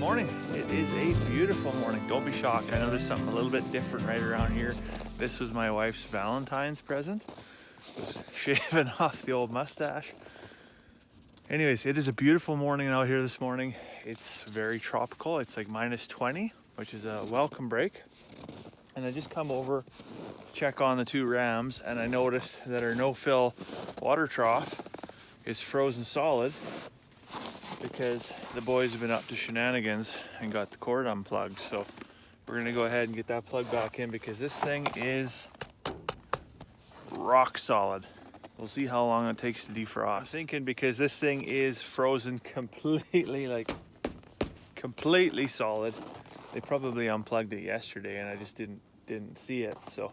morning. It is a beautiful morning. Don't be shocked. I know there's something a little bit different right around here. This was my wife's Valentine's present. Was shaving off the old mustache. Anyways, it is a beautiful morning out here this morning. It's very tropical. It's like minus 20, which is a welcome break. And I just come over to check on the two rams, and I noticed that our no-fill water trough is frozen solid because the boys have been up to shenanigans and got the cord unplugged. So we're gonna go ahead and get that plugged back in because this thing is rock solid. We'll see how long it takes to defrost. I'm thinking because this thing is frozen completely, completely solid. They probably unplugged it yesterday and I just didn't see it. So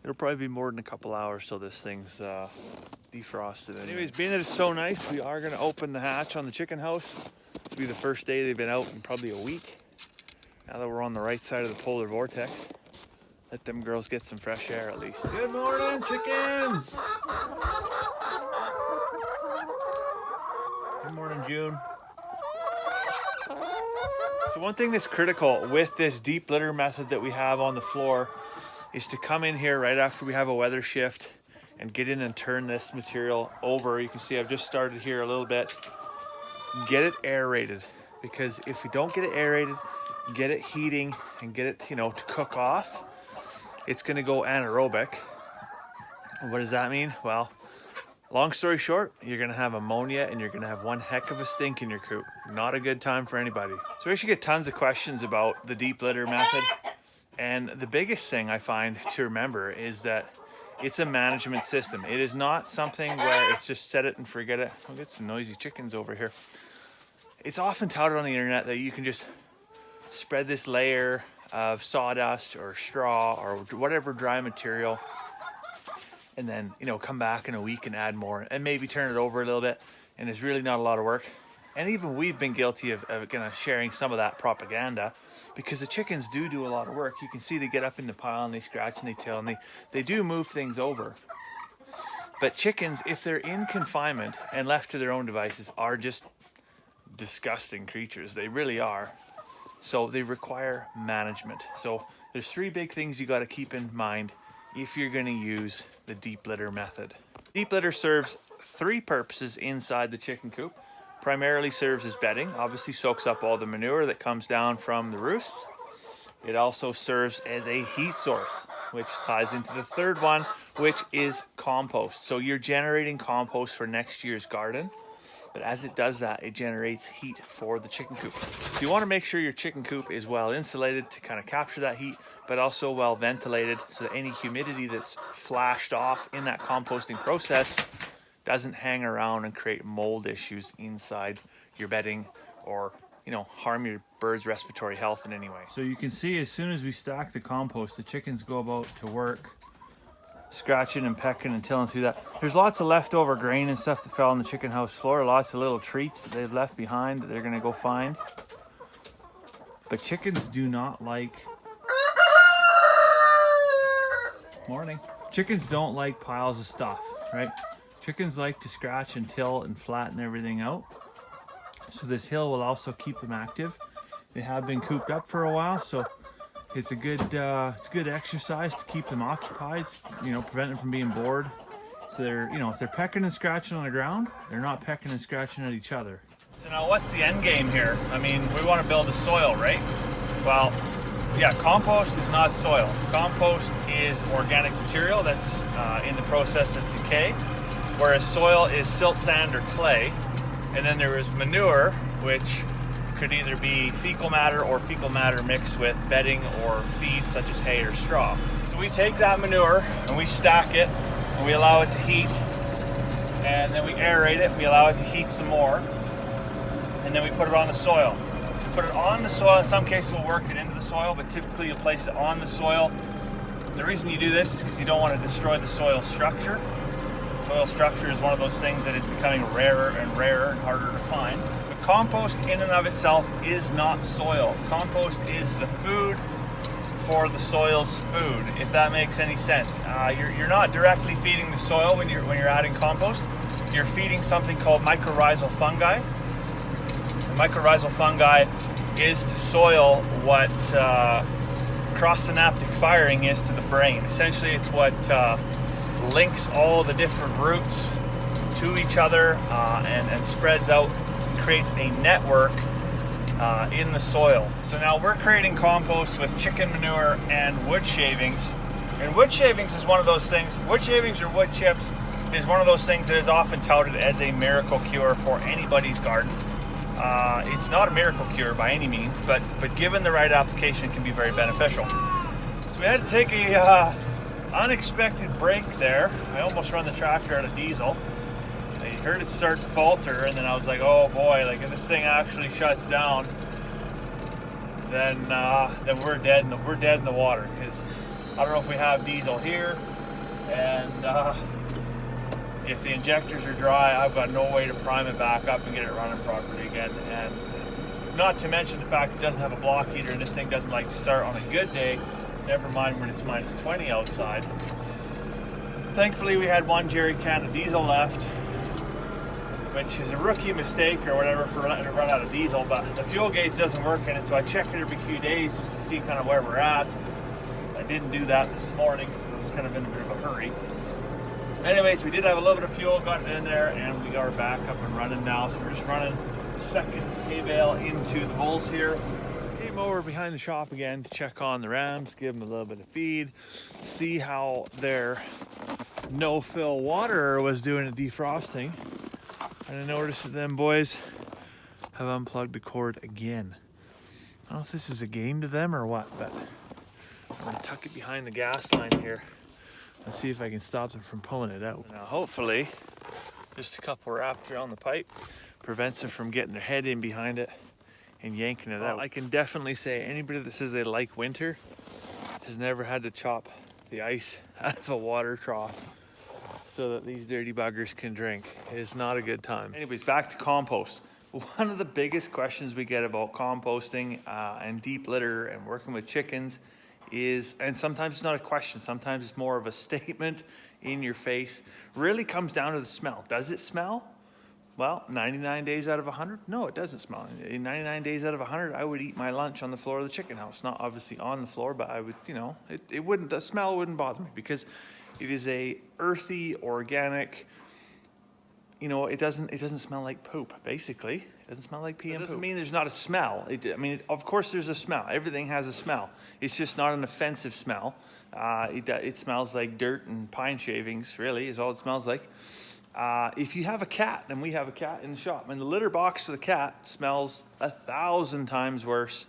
it'll probably be more than a couple hours till this thing's defrosted. Anyways, being that it's so nice, we are gonna open the hatch on the chicken house. This will be the first day they've been out in probably a week. Now that we're on the right side of the polar vortex, let them girls get some fresh air at least. Good morning, chickens! Good morning, June. So one thing that's critical with this deep litter method that we have on the floor is to come in here right after we have a weather shift and get in and turn this material over. You can see I've just started here a little bit. Get it aerated, because if we don't get it aerated, get it heating and get it, to cook off, it's gonna go anaerobic. And what does that mean? Well, long story short, you're gonna have ammonia and you're gonna have one heck of a stink in your coop. Not a good time for anybody. So we actually get tons of questions about the deep litter method. And the biggest thing I find to remember is that it's a management system. It is not something where it's just set it and forget it. We'll get some noisy chickens over here. It's often touted on the internet that you can just spread this layer of sawdust or straw or whatever dry material and then, come back in a week and add more and maybe turn it over a little bit. And it's really not a lot of work. And even we've been guilty of sharing some of that propaganda, because the chickens do a lot of work. You can see they get up in the pile and they scratch and they tail and they do move things over. But chickens, if they're in confinement and left to their own devices, are just disgusting creatures. They really are. So they require management. So there's three big things you got to keep in mind if you're going to use the deep litter method. Deep litter serves three purposes inside the chicken coop. Primarily serves as bedding, obviously soaks up all the manure that comes down from the roosts. It also serves as a heat source, which ties into the third one, which is compost. So you're generating compost for next year's garden, but as it does that, it generates heat for the chicken coop. So you want to make sure your chicken coop is well insulated to kind of capture that heat, but also well ventilated so that any humidity that's flashed off in that composting process doesn't hang around and create mold issues inside your bedding or, harm your bird's respiratory health in any way. So you can see as soon as we stack the compost, the chickens go about to work, scratching and pecking and tilling through that. There's lots of leftover grain and stuff that fell on the chicken house floor, lots of little treats that they've left behind that they're gonna go find. But chickens do not like... Morning. Chickens don't like piles of stuff, right? Chickens like to scratch and till and flatten everything out. So this hill will also keep them active. They have been cooped up for a while, so it's a good exercise to keep them occupied, prevent them from being bored. So they're, if they're pecking and scratching on the ground, they're not pecking and scratching at each other. So now what's the end game here? I mean, we want to build a soil, right? Well, yeah, compost is not soil. Compost is organic material that's in the process of decay. Whereas soil is silt, sand, or clay. And then there is manure, which could either be fecal matter or fecal matter mixed with bedding or feed such as hay or straw. So we take that manure and we stack it and we allow it to heat. And then we aerate it, we allow it to heat some more. And then we put it on the soil. Put it on the soil, in some cases we'll work it into the soil, but typically you'll place it on the soil. The reason you do this is because you don't want to destroy the soil structure. Soil structure is one of those things that is becoming rarer and rarer and harder to find. But compost in and of itself is not soil. Compost is the food for the soil's food, if that makes any sense. You're not directly feeding the soil when you're adding compost. You're feeding something called mycorrhizal fungi. And mycorrhizal fungi is to soil what cross-synaptic firing is to the brain. Essentially, it's what links all the different roots to each other and spreads out and creates a network in the soil. So now we're creating compost with chicken manure and wood shavings. And wood shavings is one of those things, wood shavings or wood chips is one of those things that is often touted as a miracle cure for anybody's garden. It's not a miracle cure by any means, but given the right application, it can be very beneficial. So we had to take a unexpected break there. I almost run the tractor out of diesel. I heard it start to falter, and then I was like, oh boy, like if this thing actually shuts down, then we're dead in the water, because I don't know if we have diesel here, and if the injectors are dry, I've got no way to prime it back up and get it running properly again. And not to mention the fact it doesn't have a block heater, and this thing doesn't like to start on a good day, never mind when it's minus 20 outside. Thankfully, we had one jerry can of diesel left, which is a rookie mistake or whatever for letting it run out of diesel, but the fuel gauge doesn't work in it, so I check it every few days just to see kind of where we're at. I didn't do that this morning because I was kind of in a bit of a hurry. Anyways, we did have a little bit of fuel, got it in there, and we got our back up and running now. So we're just running the second hay bale into the bulls here. Came over behind the shop again to check on the rams, give them a little bit of feed, see how their no-fill water was doing at defrosting. And I noticed that them boys have unplugged the cord again. I don't know if this is a game to them or what, but I'm gonna tuck it behind the gas line here and see if I can stop them from pulling it out. Now hopefully, just a couple wraps around the pipe prevents them from getting their head in behind it and yanking it out. I can definitely say anybody that says they like winter has never had to chop the ice out of a water trough so that these dirty buggers can drink. It is not a good time. Anyways, back to compost. One of the biggest questions we get about composting and deep litter and working with chickens is, and sometimes it's not a question, sometimes it's more of a statement in your face, really comes down to the smell. Does it smell? Well, 99 days out of 100, no, it doesn't smell. In 99 days out of 100, I would eat my lunch on the floor of the chicken house. Not obviously on the floor, but I would, you know, it wouldn't, the smell wouldn't bother me because it is a earthy, organic, you know, it doesn't smell like poop, basically. It doesn't smell like pee and poop. It doesn't mean there's not a smell. Of course there's a smell. Everything has a smell. It's just not an offensive smell. It smells like dirt and pine shavings, really, is all it smells like. If you have a cat, and we have a cat in the shop, and the litter box for the cat smells 1,000 times worse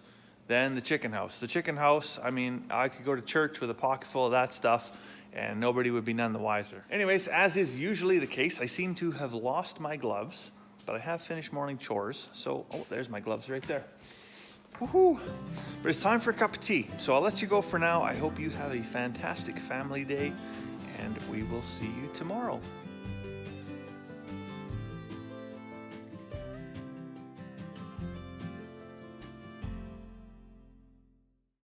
than the chicken house. The chicken house, I mean, I could go to church with a pocket full of that stuff and nobody would be none the wiser. Anyways, as is usually the case, I seem to have lost my gloves, but I have finished morning chores. So, oh, there's my gloves right there. Woohoo! But it's time for a cup of tea. So I'll let you go for now. I hope you have a fantastic family day, and we will see you tomorrow.